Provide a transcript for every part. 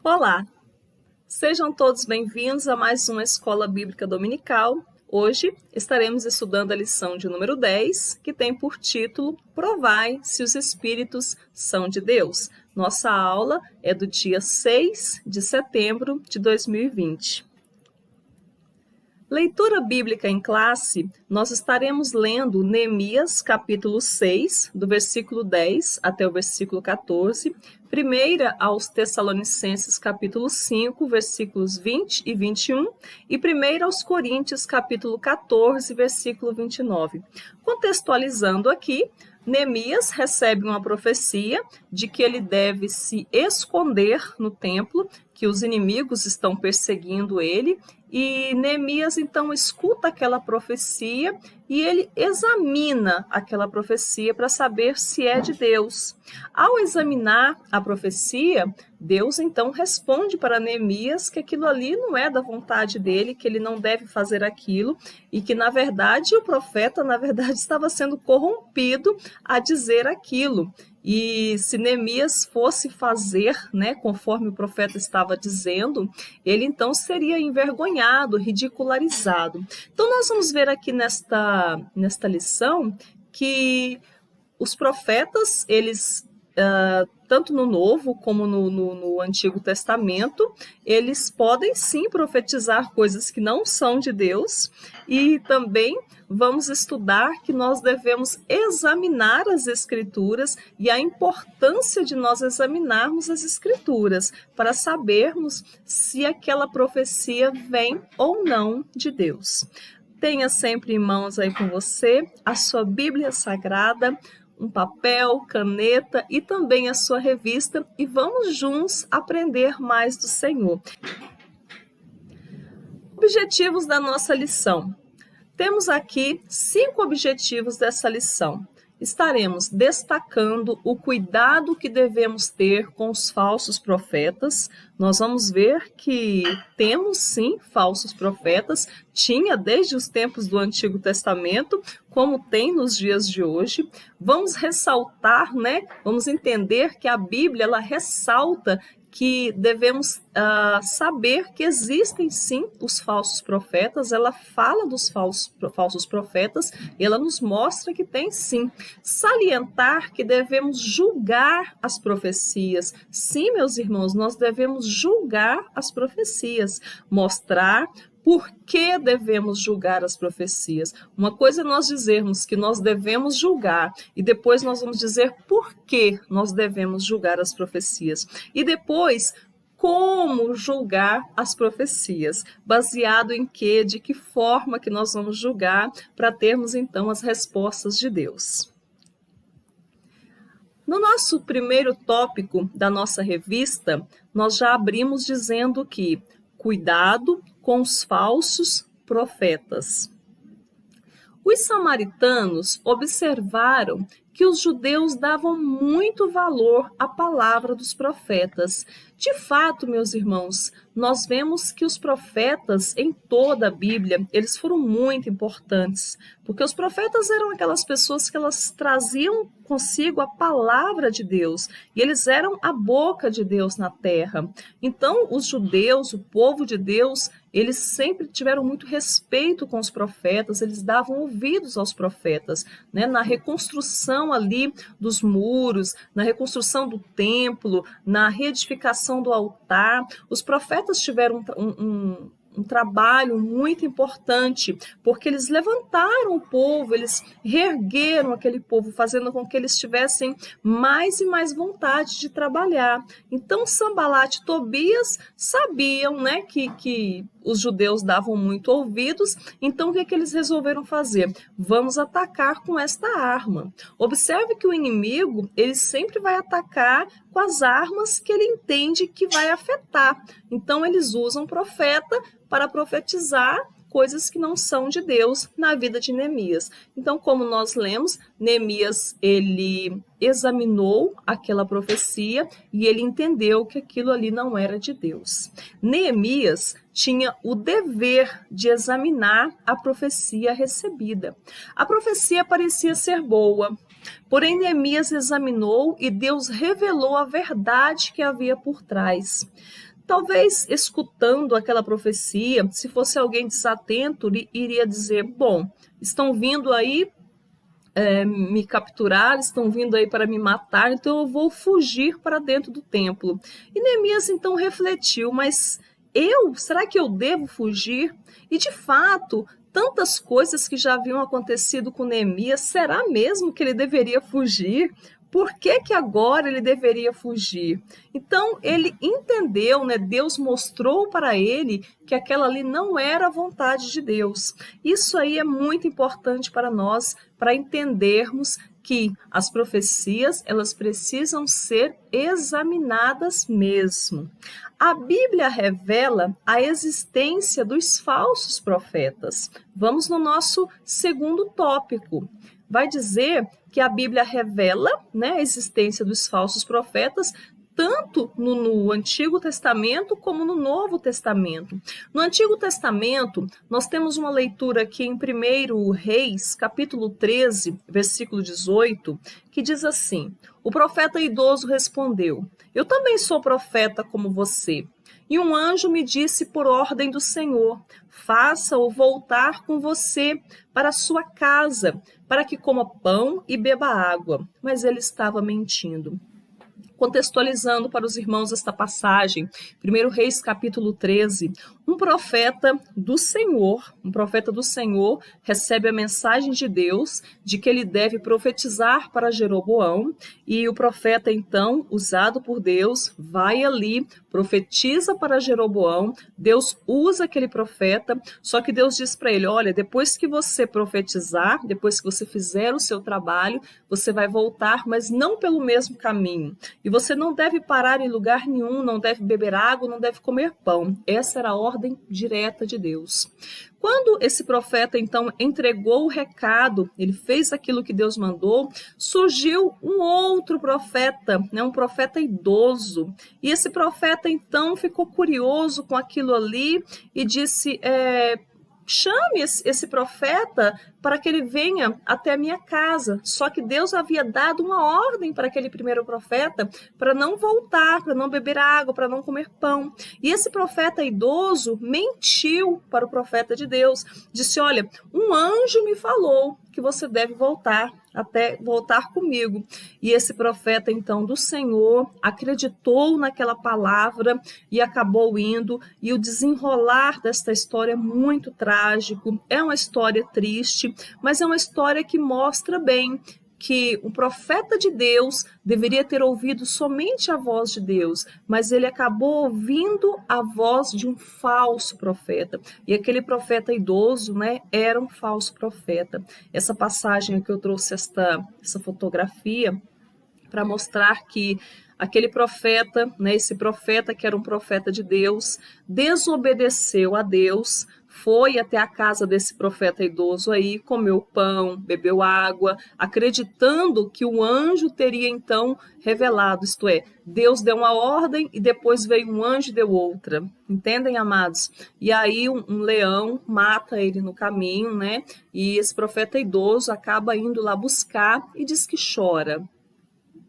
Olá, sejam todos bem-vindos a mais uma Escola Bíblica Dominical. Hoje estaremos estudando a lição de número 10, que tem por título Provai se os Espíritos são de Deus. Nossa aula é do dia 6 de setembro de 2020. Leitura bíblica em classe, nós estaremos lendo Neemias capítulo 6, do versículo 10 até o versículo 14, primeira aos Tessalonicenses capítulo 5, versículos 20 e 21, e primeira aos Coríntios capítulo 14, versículo 29. Contextualizando aqui, Neemias recebe uma profecia de que ele deve se esconder no templo, que os inimigos estão perseguindo ele, e Neemias então escuta aquela profecia e ele examina aquela profecia para saber se é de Deus. Ao examinar a profecia, Deus então responde para Neemias que aquilo ali não é da vontade dele, que ele não deve fazer aquilo e que na verdade o profeta estava sendo corrompido a dizer aquilo. E se Neemias fosse fazer, conforme o profeta estava dizendo, ele então seria envergonhado, ridicularizado. Então nós vamos ver aqui nesta lição que os profetas, eles tanto no Novo como no Antigo Testamento, eles podem sim profetizar coisas que não são de Deus, e também vamos estudar que nós devemos examinar as Escrituras e a importância de nós examinarmos as Escrituras para sabermos se aquela profecia vem ou não de Deus. Tenha sempre em mãos aí com você a sua Bíblia Sagrada, um papel, caneta e também a sua revista, e vamos juntos aprender mais do Senhor. Objetivos da nossa lição. Temos aqui 5 objetivos dessa lição. Estaremos destacando o cuidado que devemos ter com os falsos profetas. Nós vamos ver que temos sim falsos profetas, tinha desde os tempos do Antigo Testamento, como tem nos dias de hoje. Vamos ressaltar, vamos entender que a Bíblia ela ressalta que devemos saber que existem sim os falsos profetas, ela fala dos falsos profetas, ela nos mostra que tem sim. Salientar que devemos julgar as profecias. Sim, meus irmãos, nós devemos julgar as profecias, mostrar por que devemos julgar as profecias. Uma coisa é nós dizermos que nós devemos julgar e depois nós vamos dizer por que nós devemos julgar as profecias. E depois, como julgar as profecias, baseado em quê, de que forma que nós vamos julgar para termos então as respostas de Deus. No nosso primeiro tópico da nossa revista, nós já abrimos dizendo que cuidado com os falsos profetas. Os samaritanos observaram que os judeus davam muito valor à palavra dos profetas. De fato, meus irmãos, nós vemos que os profetas em toda a Bíblia, eles foram muito importantes, porque os profetas eram aquelas pessoas que elas traziam consigo a palavra de Deus, e eles eram a boca de Deus na terra. Então, os judeus, o povo de Deus, eles sempre tiveram muito respeito com os profetas, eles davam ouvidos aos profetas, na reconstrução ali dos muros, na reconstrução do templo, na reedificação do altar. Os profetas tiveram um trabalho muito importante, porque eles levantaram o povo, eles reergueram aquele povo, fazendo com que eles tivessem mais e mais vontade de trabalhar. Então, Sanbalat e Tobias sabiam, que os judeus davam muito ouvidos, então o que eles resolveram fazer? Vamos atacar com esta arma. Observe que o inimigo, ele sempre vai atacar com as armas que ele entende que vai afetar. Então, eles usam o profeta para profetizar coisas que não são de Deus na vida de Neemias. Então, como nós lemos, Neemias, ele examinou aquela profecia e ele entendeu que aquilo ali não era de Deus. Neemias tinha o dever de examinar a profecia recebida. A profecia parecia ser boa, porém Neemias examinou e Deus revelou a verdade que havia por trás. talvez escutando aquela profecia, se fosse alguém desatento, iria dizer: bom, estão vindo aí me capturar, estão vindo aí para me matar, então eu vou fugir para dentro do templo. E Neemias então refletiu: mas será que eu devo fugir? E de fato, tantas coisas que já haviam acontecido com Neemias, será mesmo que ele deveria fugir? Por que que agora ele deveria fugir? Então ele entendeu, né? Deus mostrou para ele que aquela ali não era a vontade de Deus. Isso aí é muito importante para nós, para entendermos que as profecias, elas precisam ser examinadas mesmo. A Bíblia revela a existência dos falsos profetas. Vamos no nosso segundo tópico. Vai dizer que a Bíblia revela, né, a existência dos falsos profetas, tanto no Antigo Testamento como no Novo Testamento. No Antigo Testamento, nós temos uma leitura aqui em 1 Reis, capítulo 13, versículo 18, que diz assim: o profeta idoso respondeu: eu também sou profeta como você. E um anjo me disse por ordem do Senhor: faça-o voltar com você para a sua casa, para que coma pão e beba água. Mas ele estava mentindo. Contextualizando para os irmãos esta passagem, 1 Reis capítulo 13, um profeta do Senhor recebe a mensagem de Deus de que ele deve profetizar para Jeroboão, e o profeta então, usado por Deus, vai ali, profetiza para Jeroboão. Deus usa aquele profeta, só que Deus diz para ele: olha, depois que você profetizar, depois que você fizer o seu trabalho, você vai voltar, mas não pelo mesmo caminho. E você não deve parar em lugar nenhum, não deve beber água, não deve comer pão. Essa era a ordem direta de Deus. Quando esse profeta, então, entregou o recado, ele fez aquilo que Deus mandou, surgiu um outro profeta, né, um profeta idoso. E esse profeta, então, ficou curioso com aquilo ali e disse: chame esse profeta para que ele venha até a minha casa. Só que Deus havia dado uma ordem para aquele primeiro profeta para não voltar, para não beber água, para não comer pão. E esse profeta idoso mentiu para o profeta de Deus. Disse: olha, um anjo me falou que você deve voltar comigo. E esse profeta, então, do Senhor, acreditou naquela palavra e acabou indo. E o desenrolar desta história é muito trágico, é uma história triste, mas é uma história que mostra bem que o profeta de Deus deveria ter ouvido somente a voz de Deus, mas ele acabou ouvindo a voz de um falso profeta. E aquele profeta idoso, né, era um falso profeta. Essa passagem que eu trouxe, essa fotografia, para mostrar que aquele profeta, né, esse profeta que era um profeta de Deus, desobedeceu a Deus, foi até a casa desse profeta idoso aí, comeu pão, bebeu água, acreditando que o anjo teria então revelado, isto é, Deus deu uma ordem e depois veio um anjo e deu outra. Entendem, amados? E aí um leão mata ele no caminho, né? E esse profeta idoso acaba indo lá buscar e diz que chora.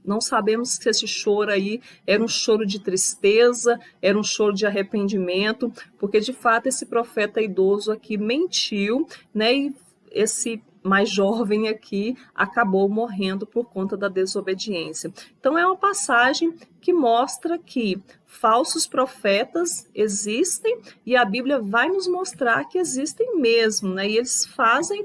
Não sabemos se esse choro aí era um choro de tristeza, era um choro de arrependimento, porque de fato esse profeta idoso aqui mentiu, né? E esse mais jovem aqui acabou morrendo por conta da desobediência. Então é uma passagem que mostra que falsos profetas existem e a Bíblia vai nos mostrar que existem mesmo, né? E eles fazem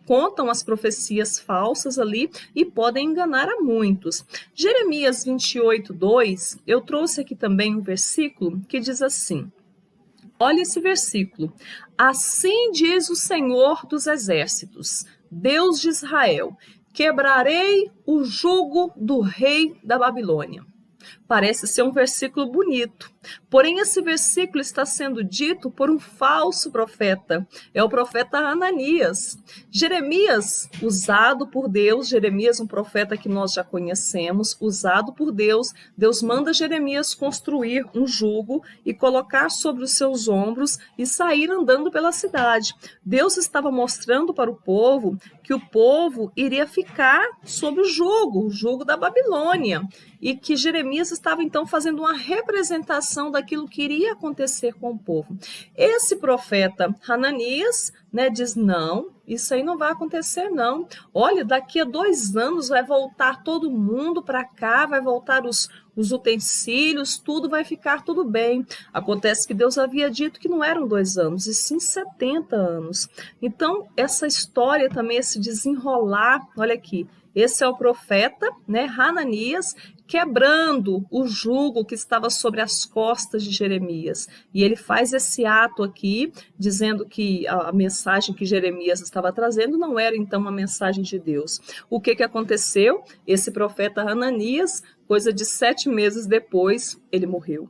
contam as profecias falsas ali e podem enganar a muitos. Jeremias 28:2, eu trouxe aqui também um versículo que diz assim: olha esse versículo: assim diz o Senhor dos exércitos, Deus de Israel, quebrarei o jugo do rei da Babilônia. Parece ser um versículo bonito, Porém, esse versículo está sendo dito por um falso profeta. É o profeta Hananias. Jeremias, usado por Deus, Jeremias, um profeta que nós já conhecemos, usado por Deus, Deus manda Jeremias construir um jugo e colocar sobre os seus ombros e sair andando pela cidade. Deus estava mostrando para o povo que o povo iria ficar sob o jugo da Babilônia, e que Jeremias estava então fazendo uma representação daquilo que iria acontecer com o povo. Esse profeta Hananias, diz, não, isso aí não vai acontecer não. Olha, daqui a 2 anos vai voltar todo mundo para cá, vai voltar os utensílios, tudo vai ficar tudo bem. Acontece que Deus havia dito que não eram 2 anos, e sim 70 anos. Então, essa história também, esse desenrolar, olha aqui, esse é o profeta, Hananias, quebrando o jugo que estava sobre as costas de Jeremias. E ele faz esse ato aqui, dizendo que a mensagem que Jeremias estava trazendo não era então uma mensagem de Deus. O que aconteceu? Esse profeta Hananias, coisa de 7 meses depois, ele morreu.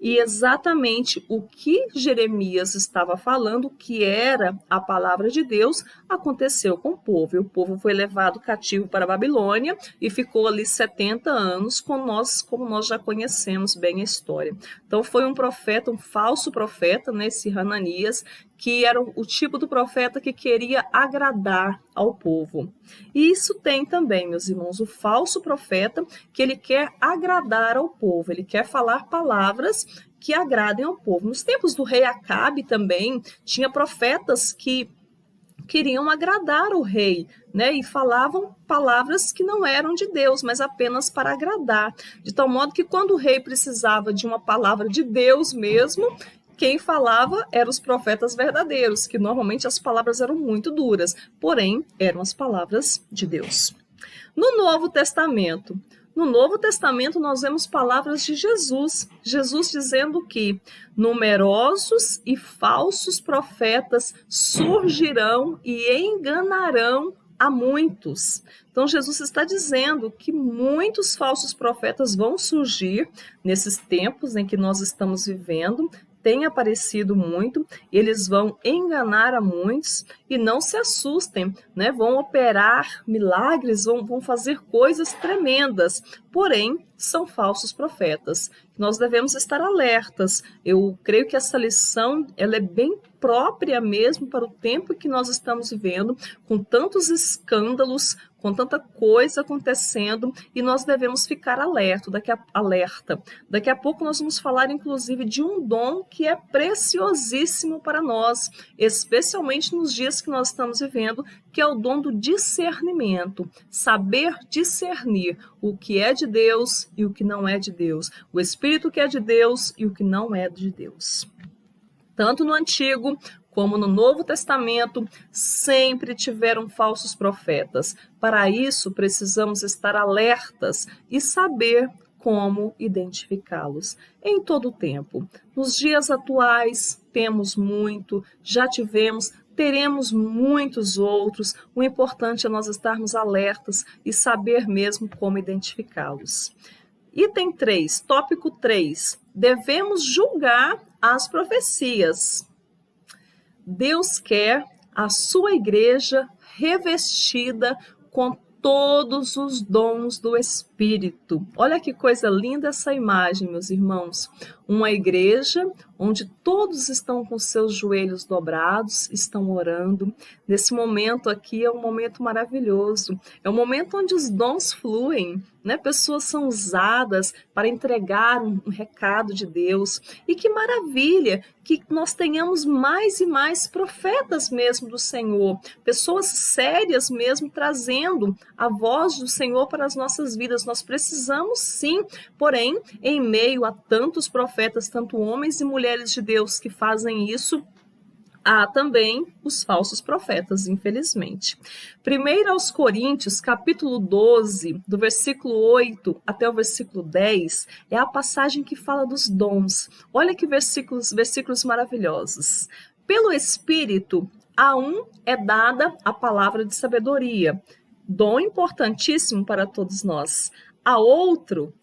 E exatamente o que Jeremias estava falando, que era a palavra de Deus, aconteceu com o povo. E o povo foi levado cativo para a Babilônia e ficou ali 70 anos, como nós já conhecemos bem a história. Então foi um profeta, um falso profeta, esse Hananias, que era o tipo do profeta que queria agradar ao povo. E isso tem também, meus irmãos, o falso profeta, que ele quer agradar ao povo, ele quer falar palavras que agradem ao povo. Nos tempos do rei Acabe também, tinha profetas que queriam agradar o rei, e falavam palavras que não eram de Deus, mas apenas para agradar. De tal modo que quando o rei precisava de uma palavra de Deus mesmo, quem falava eram os profetas verdadeiros, que normalmente as palavras eram muito duras, porém eram as palavras de Deus. No Novo Testamento nós vemos palavras de Jesus. Jesus dizendo que numerosos e falsos profetas surgirão e enganarão a muitos. Então Jesus está dizendo que muitos falsos profetas vão surgir nesses tempos em que nós estamos vivendo. Tem aparecido muito, eles vão enganar a muitos, e não se assustem, vão operar milagres, vão fazer coisas tremendas, porém são falsos profetas. Nós devemos estar alertas. Eu creio que essa lição ela é bem própria mesmo para o tempo que nós estamos vivendo, com tantos escândalos, com tanta coisa acontecendo, e nós devemos ficar alerta. Daqui a pouco nós vamos falar, inclusive, de um dom que é preciosíssimo para nós, especialmente nos dias que nós estamos vivendo, que é o dom do discernimento. Saber discernir o que é de Deus e o que não é de Deus. O Espírito que é de Deus e o que não é de Deus. Tanto no Antigo como no Novo Testamento, sempre tiveram falsos profetas. Para isso, precisamos estar alertas e saber como identificá-los em todo o tempo. Nos dias atuais, temos muito, já tivemos, teremos muitos outros. O importante é nós estarmos alertas e saber mesmo como identificá-los. Item 3, tópico 3. Devemos julgar as profecias. Deus quer a sua igreja revestida com todos os dons do Espírito. Olha que coisa linda essa imagem, meus irmãos. Uma igreja onde todos estão com seus joelhos dobrados, estão orando. Nesse momento aqui é um momento maravilhoso. É um momento onde os dons fluem, Pessoas são usadas para entregar um recado de Deus. E que maravilha que nós tenhamos mais e mais profetas mesmo do Senhor. Pessoas sérias mesmo trazendo a voz do Senhor para as nossas vidas. Nós precisamos sim, porém, em meio a tantos profetas, tanto homens e mulheres de Deus que fazem isso, há também os falsos profetas, infelizmente. 1 aos Coríntios, capítulo 12, do versículo 8 até o versículo 10, é a passagem que fala dos dons. Olha que versículos maravilhosos. Pelo Espírito, a um é dada a palavra de sabedoria, dom importantíssimo para todos nós. A outro,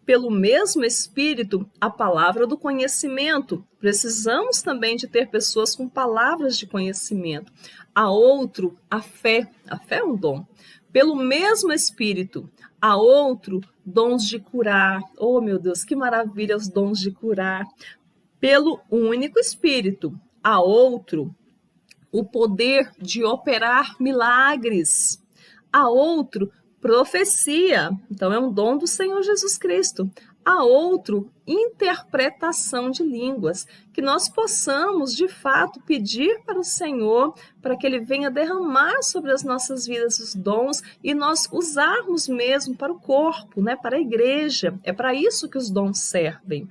pelo mesmo Espírito, a palavra do conhecimento. Precisamos também de ter pessoas com palavras de conhecimento. A outro, a fé. A fé é um dom. Pelo mesmo Espírito, a outro, dons de curar. Oh, meu Deus, que maravilha os dons de curar. Pelo único Espírito, a outro, o poder de operar milagres. A outro, profecia. Então, é um dom do Senhor Jesus Cristo. A outro, interpretação de línguas. Que nós possamos, de fato, pedir para o Senhor para que Ele venha derramar sobre as nossas vidas os dons e nós usarmos mesmo para o corpo, né? Para a igreja. É para isso que os dons servem.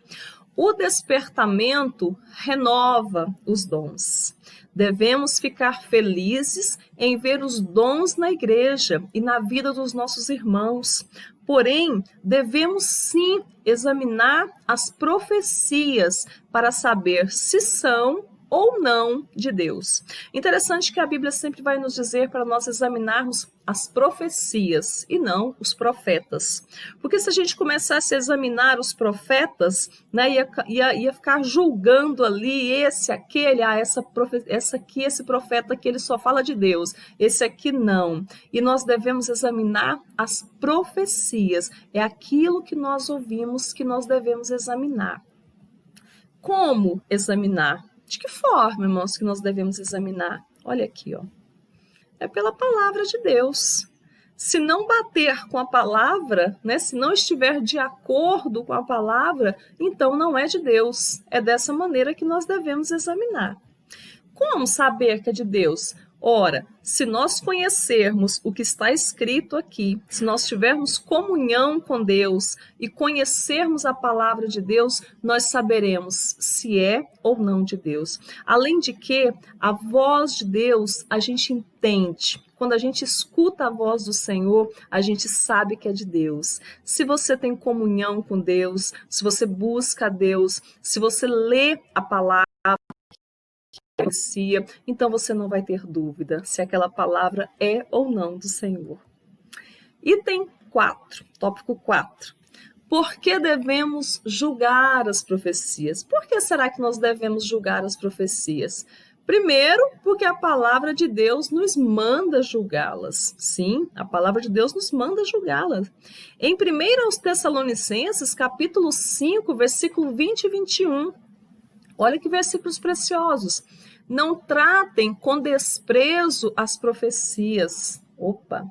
O despertamento renova os dons. Devemos ficar felizes em ver os dons na igreja e na vida dos nossos irmãos. Porém, devemos sim examinar as profecias para saber se são ou não de Deus. Interessante que a Bíblia sempre vai nos dizer para nós examinarmos as profecias e não os profetas. Porque se a gente começasse a examinar os profetas, né, ia ficar julgando ali esse, aquele, esse profeta aqui ele só fala de Deus, esse aqui não. E nós devemos examinar as profecias. É aquilo que nós ouvimos que nós devemos examinar. Como examinar? De que forma, irmãos, que nós devemos examinar? Olha aqui, ó. É pela palavra de Deus. Se não bater com a palavra, né, se não estiver de acordo com a palavra, então não é de Deus. É dessa maneira que nós devemos examinar. Como saber que é de Deus? Ora, se nós conhecermos o que está escrito aqui, se nós tivermos comunhão com Deus e conhecermos a palavra de Deus, nós saberemos se é ou não de Deus. Além de que, a voz de Deus a gente entende. Quando a gente escuta a voz do Senhor, a gente sabe que é de Deus. Se você tem comunhão com Deus, se você busca a Deus, se você lê a palavra, então você não vai ter dúvida se aquela palavra é ou não do Senhor. Item 4, tópico 4. Por que devemos julgar as profecias? Por que será que nós devemos julgar as profecias? Primeiro, porque a palavra de Deus nos manda julgá-las. Sim, a palavra de Deus nos manda julgá-las. Em 1 Tessalonicenses, capítulo 5, versículo 20 e 21, olha que versículos preciosos. Não tratem com desprezo as profecias. Opa!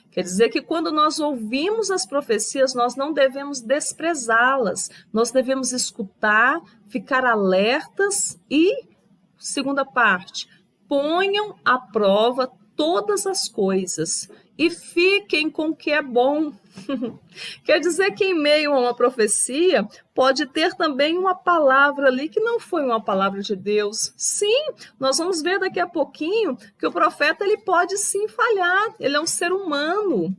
Quer dizer que quando nós ouvimos as profecias, nós não devemos desprezá-las. Nós devemos escutar, ficar alertas e, segunda parte, ponham à prova todas as coisas e fiquem com o que é bom. Quer dizer que em meio a uma profecia pode ter também uma palavra ali que não foi uma palavra de Deus. Sim, nós vamos ver daqui a pouquinho que o profeta ele pode sim falhar, ele é um ser humano.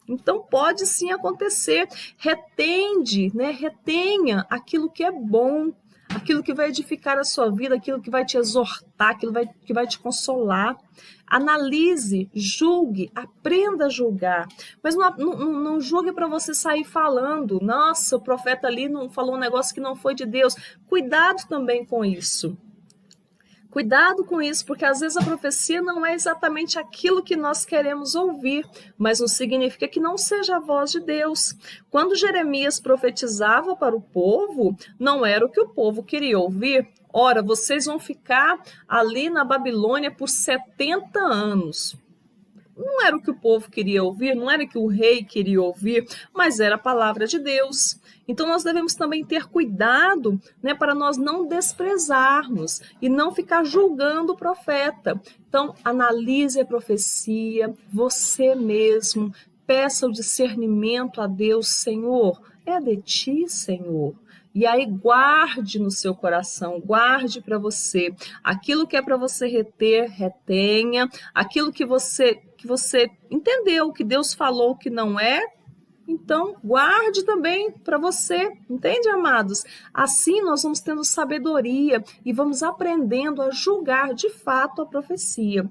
Então pode sim acontecer. Retenha aquilo que é bom, aquilo que vai edificar a sua vida, aquilo que vai te exortar, aquilo que vai te consolar. Analise, julgue, aprenda a julgar. Mas não julgue para você sair falando. Nossa, o profeta ali não falou um negócio que não foi de Deus. Cuidado também com isso. Cuidado com isso, porque às vezes a profecia não é exatamente aquilo que nós queremos ouvir, mas não significa que não seja a voz de Deus. Quando Jeremias profetizava para o povo, não era o que o povo queria ouvir. Ora, vocês vão ficar ali na Babilônia por 70 anos. Não era o que o povo queria ouvir, não era o que o rei queria ouvir, mas era a palavra de Deus. Então nós devemos também ter cuidado, né, para nós não desprezarmos e não ficar julgando o profeta. Então analise a profecia, você mesmo, peça o discernimento a Deus, Senhor, é de ti, Senhor. E aí guarde no seu coração, guarde para você. Aquilo que é para você reter, retenha. Aquilo que você entendeu, que Deus falou que não é, Então, guarde também para você, entende, amados? Assim nós vamos tendo sabedoria e vamos aprendendo a julgar de fato a profecia.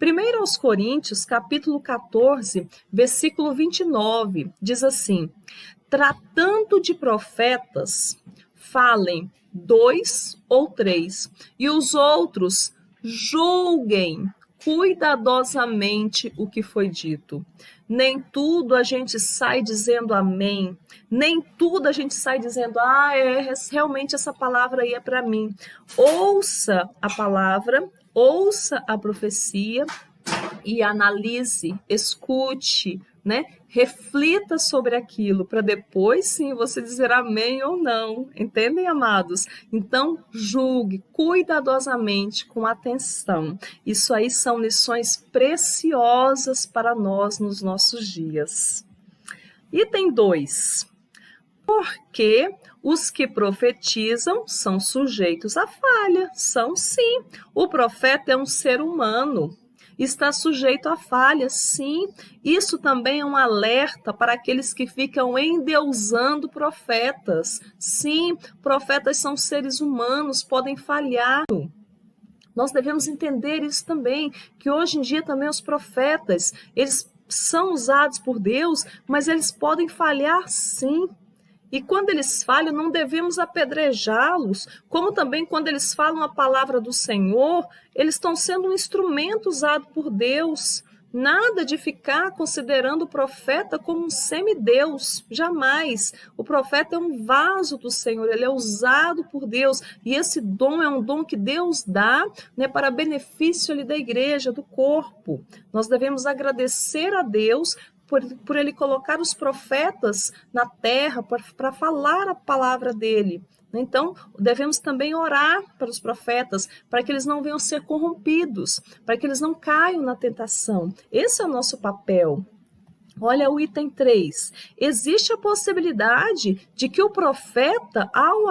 1 aos Coríntios, capítulo 14, versículo 29, diz assim: tratando de profetas, falem 2 ou 3, e os outros julguem cuidadosamente o que foi dito. Nem tudo a gente sai dizendo amém, nem tudo a gente sai dizendo, realmente essa palavra aí é para mim. Ouça a palavra, ouça a profecia e analise, escute, né? Reflita sobre aquilo para depois sim você dizer amém ou não, entendem, amados? Então julgue cuidadosamente, com atenção. Isso aí são lições preciosas para nós nos nossos dias. Item 2. Porque os que profetizam são sujeitos à falha. São sim. O profeta é um ser humano. Está sujeito a falhas, sim. Isso também é um alerta para aqueles que ficam endeusando profetas. Sim, profetas são seres humanos, podem falhar. Nós devemos entender isso também, que hoje em dia também os profetas, eles são usados por Deus, mas eles podem falhar, sim. E quando eles falham, não devemos apedrejá-los, como também quando eles falam a palavra do Senhor, eles estão sendo um instrumento usado por Deus. Nada de ficar considerando o profeta como um semideus, jamais. O profeta é um vaso do Senhor, ele é usado por Deus, e esse dom é um dom que Deus dá, né, para benefício ali da igreja, do corpo. Nós devemos agradecer a Deus por ele colocar os profetas na terra para falar a palavra dele. Então, devemos também orar para os profetas, para que eles não venham ser corrompidos, para que eles não caiam na tentação. Esse é o nosso papel. Olha o item 3. Existe a possibilidade de que o profeta, ao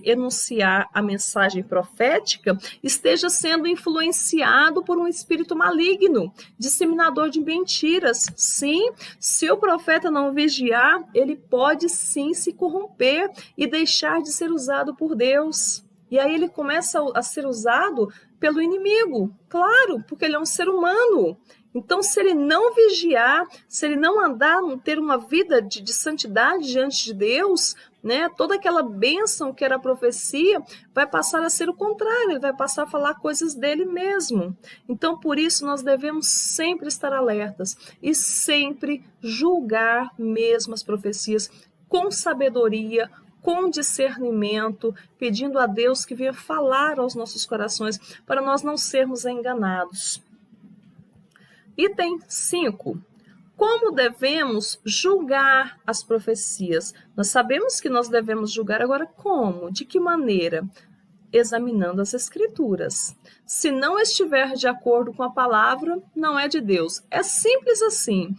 enunciar a mensagem profética, esteja sendo influenciado por um espírito maligno, disseminador de mentiras. Sim, se o profeta não vigiar, ele pode sim se corromper e deixar de ser usado por Deus. E aí ele começa a ser usado pelo inimigo, claro, porque ele é um ser humano. Então, se ele não vigiar, se ele não andar, não ter uma vida de santidade diante de Deus, né, toda aquela bênção que era a profecia vai passar a ser o contrário, ele vai passar a falar coisas dele mesmo. Então, por isso, nós devemos sempre estar alertas e sempre julgar mesmo as profecias com sabedoria, com discernimento, pedindo a Deus que venha falar aos nossos corações para nós não sermos enganados. Item 5. Como devemos julgar as profecias? Nós sabemos que nós devemos julgar, agora como? De que maneira? Examinando as escrituras. Se não estiver de acordo com a palavra, não é de Deus. É simples assim.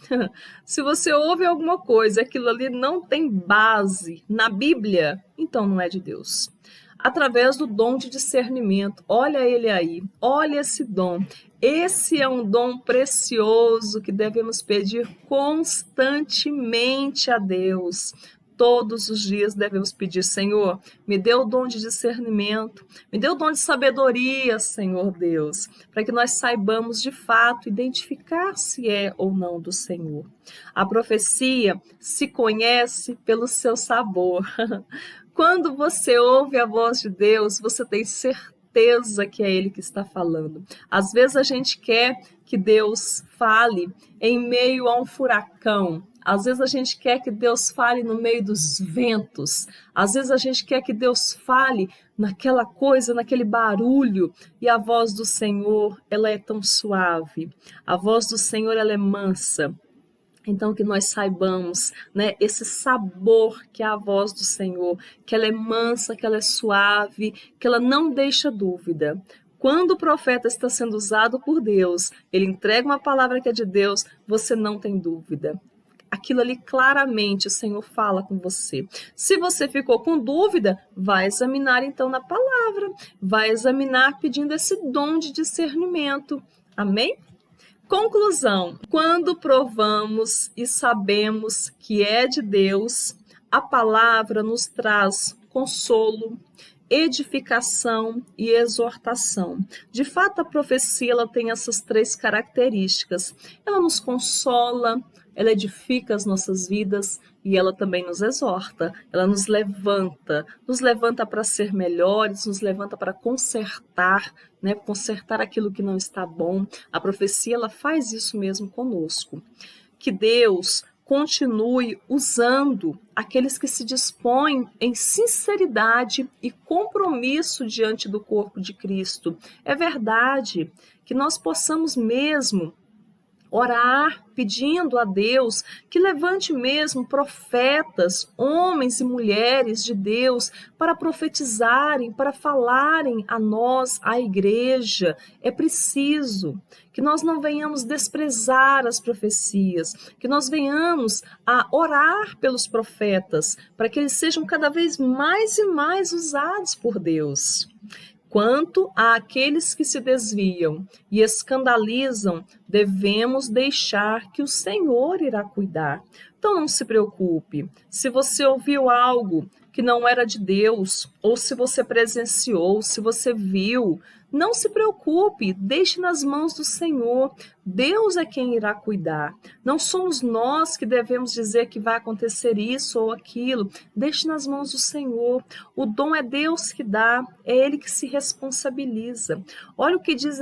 Se você ouve alguma coisa, aquilo ali não tem base na Bíblia, então não é de Deus. Através do dom de discernimento. Olha ele aí, olha esse dom. Esse é um dom precioso que devemos pedir constantemente a Deus. Todos os dias devemos pedir, Senhor, me dê o dom de discernimento, me dê o dom de sabedoria, Senhor Deus, para que nós saibamos de fato identificar se é ou não do Senhor. A profecia se conhece pelo seu sabor. Quando você ouve a voz de Deus, você tem certeza que é Ele que está falando. Às vezes a gente quer que Deus fale em meio a um furacão. Às vezes a gente quer que Deus fale no meio dos ventos. Às vezes a gente quer que Deus fale naquela coisa, naquele barulho. E a voz do Senhor, ela é tão suave. A voz do Senhor, ela é mansa. Então, que nós saibamos, né, esse sabor que é a voz do Senhor, que ela é mansa, que ela é suave, que ela não deixa dúvida. Quando o profeta está sendo usado por Deus, ele entrega uma palavra que é de Deus, você não tem dúvida. Aquilo ali claramente o Senhor fala com você. Se você ficou com dúvida, vai examinar então na palavra, vai examinar pedindo esse dom de discernimento. Amém? Conclusão: quando provamos e sabemos que é de Deus, a palavra nos traz consolo, edificação e exortação. De fato, a profecia ela tem essas três características. Ela nos consola, ela edifica as nossas vidas e ela também nos exorta. Ela nos levanta para ser melhores, nos levanta para consertar, né? Consertar aquilo que não está bom. A profecia ela faz isso mesmo conosco. Que Deus continue usando aqueles que se dispõem em sinceridade e compromisso diante do corpo de Cristo. É verdade que nós possamos mesmo orar pedindo a Deus que levante mesmo profetas, homens e mulheres de Deus, para profetizarem, para falarem a nós, a igreja. É preciso que nós não venhamos desprezar as profecias, que nós venhamos a orar pelos profetas, para que eles sejam cada vez mais e mais usados por Deus. Quanto àqueles que se desviam e escandalizam, devemos deixar que o Senhor irá cuidar. Então não se preocupe. Se você ouviu algo que não era de Deus, ou se você presenciou, se você viu, não se preocupe, deixe nas mãos do Senhor. Deus é quem irá cuidar. Não somos nós que devemos dizer que vai acontecer isso ou aquilo. Deixe nas mãos do Senhor. O dom é Deus que dá, é Ele que se responsabiliza. Olha o que diz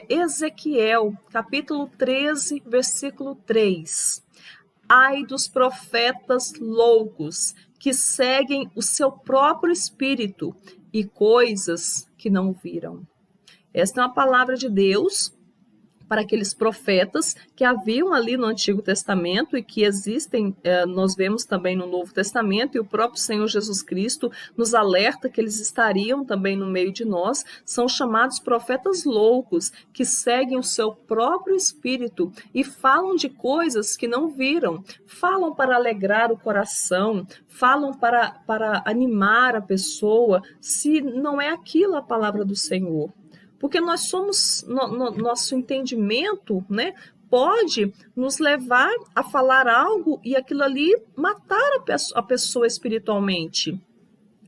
Ezequiel, capítulo 13, versículo 3. Ai dos profetas loucos, que seguem o seu próprio espírito e coisas que não viram. Esta é uma palavra de Deus para aqueles profetas que haviam ali no Antigo Testamento e que existem, nós vemos também no Novo Testamento, e o próprio Senhor Jesus Cristo nos alerta que eles estariam também no meio de nós. São chamados profetas loucos, que seguem o seu próprio espírito e falam de coisas que não viram, falam para alegrar o coração, falam para animar a pessoa, se não é aquilo a palavra do Senhor. Porque nós somos, nosso entendimento, né, pode nos levar a falar algo e aquilo ali matar a pessoa espiritualmente.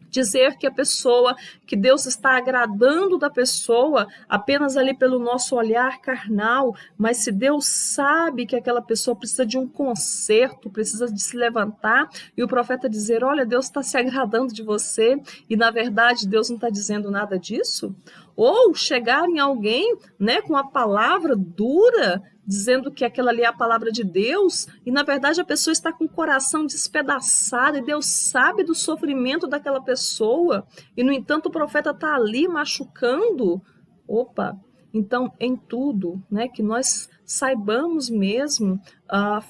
Dizer que a pessoa, que Deus está agradando da pessoa apenas ali pelo nosso olhar carnal, mas se Deus sabe que aquela pessoa precisa de um conserto, precisa de se levantar, e o profeta dizer, olha, Deus está se agradando de você, e na verdade Deus não está dizendo nada disso? Ou chegar em alguém, né, com a palavra dura, dizendo que aquela ali é a palavra de Deus, e na verdade a pessoa está com o coração despedaçado, e Deus sabe do sofrimento daquela pessoa, e no entanto o profeta está ali machucando. Opa! Então, em tudo, né, que nós saibamos mesmo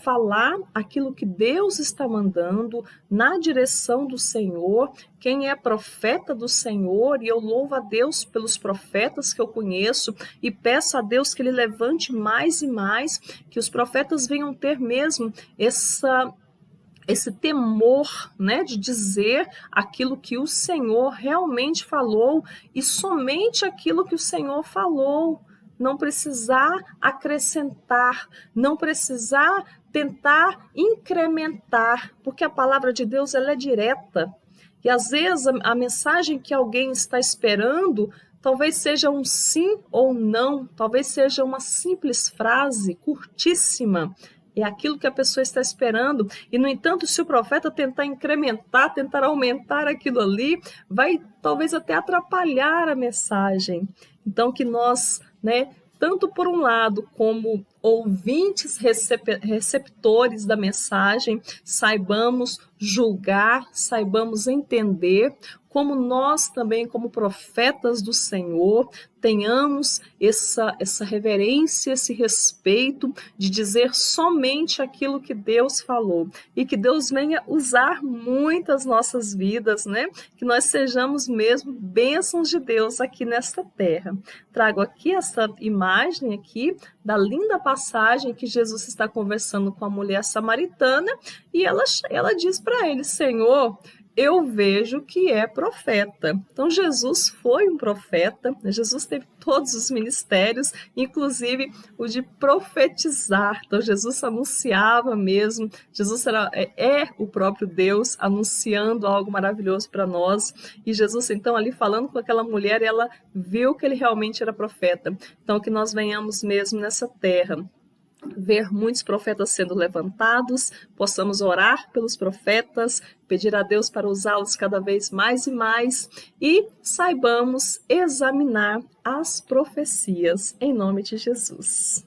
falar aquilo que Deus está mandando na direção do Senhor. Quem é profeta do Senhor, e eu louvo a Deus pelos profetas que eu conheço e peço a Deus que Ele levante mais e mais, que os profetas venham ter mesmo esse temor, né, de dizer aquilo que o Senhor realmente falou e somente aquilo que o Senhor falou. Não precisar acrescentar, não precisar tentar incrementar, porque a palavra de Deus ela é direta. E às vezes a mensagem que alguém está esperando talvez seja um sim ou não, talvez seja uma simples frase curtíssima. É aquilo que a pessoa está esperando. E, no entanto, se o profeta tentar incrementar, tentar aumentar aquilo ali, vai talvez até atrapalhar a mensagem. Então, que nós, né, tanto por um lado, como ouvintes receptores da mensagem, saibamos julgar, saibamos entender, como nós também, como profetas do Senhor, tenhamos essa reverência, esse respeito de dizer somente aquilo que Deus falou. E que Deus venha usar muito as nossas vidas, né? Que nós sejamos mesmo bênçãos de Deus aqui nesta terra. Trago aqui essa imagem aqui da linda passagem que Jesus está conversando com a mulher samaritana e ela diz para ele, Senhor, eu vejo que é profeta. Então, Jesus foi um profeta, Jesus teve todos os ministérios, inclusive o de profetizar. Então, Jesus anunciava mesmo, Jesus é o próprio Deus anunciando algo maravilhoso para nós. E Jesus, então, ali falando com aquela mulher, ela viu que ele realmente era profeta. Então, que nós venhamos mesmo nessa terra ver muitos profetas sendo levantados, possamos orar pelos profetas, pedir a Deus para usá-los cada vez mais e mais e saibamos examinar as profecias em nome de Jesus.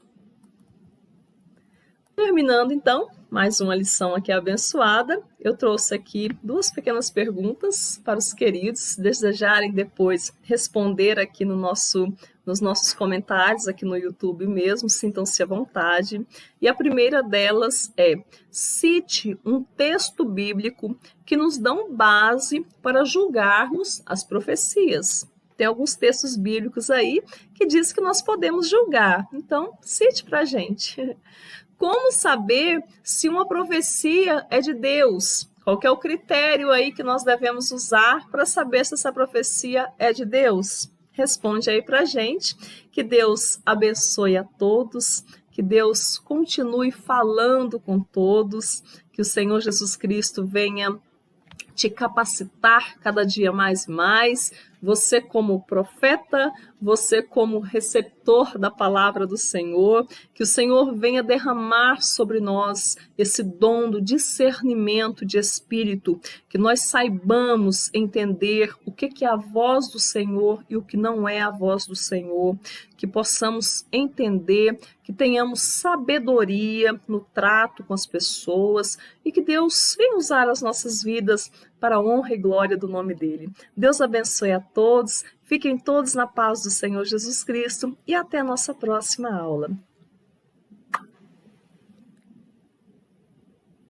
Terminando então, mais uma lição aqui abençoada, eu trouxe aqui 2 pequenas perguntas para os queridos, se desejarem depois responder aqui nos nossos comentários aqui no YouTube mesmo, sintam-se à vontade. E a primeira delas é: cite um texto bíblico que nos dão base para julgarmos as profecias. Tem alguns textos bíblicos aí que diz que nós podemos julgar, então cite para a gente. Como saber se uma profecia é de Deus? Qual que é o critério aí que nós devemos usar para saber se essa profecia é de Deus? Responde aí para a gente. Que Deus abençoe a todos, que Deus continue falando com todos, que o Senhor Jesus Cristo venha te capacitar cada dia mais e mais, você como profeta, você como receptor da palavra do Senhor, que o Senhor venha derramar sobre nós esse dom do discernimento de espírito, que nós saibamos entender o que é a voz do Senhor e o que não é a voz do Senhor, que possamos entender, que tenhamos sabedoria no trato com as pessoas e que Deus venha usar as nossas vidas para a honra e glória do nome dele. Deus abençoe a todos, fiquem todos na paz do Senhor Jesus Cristo e até a nossa próxima aula.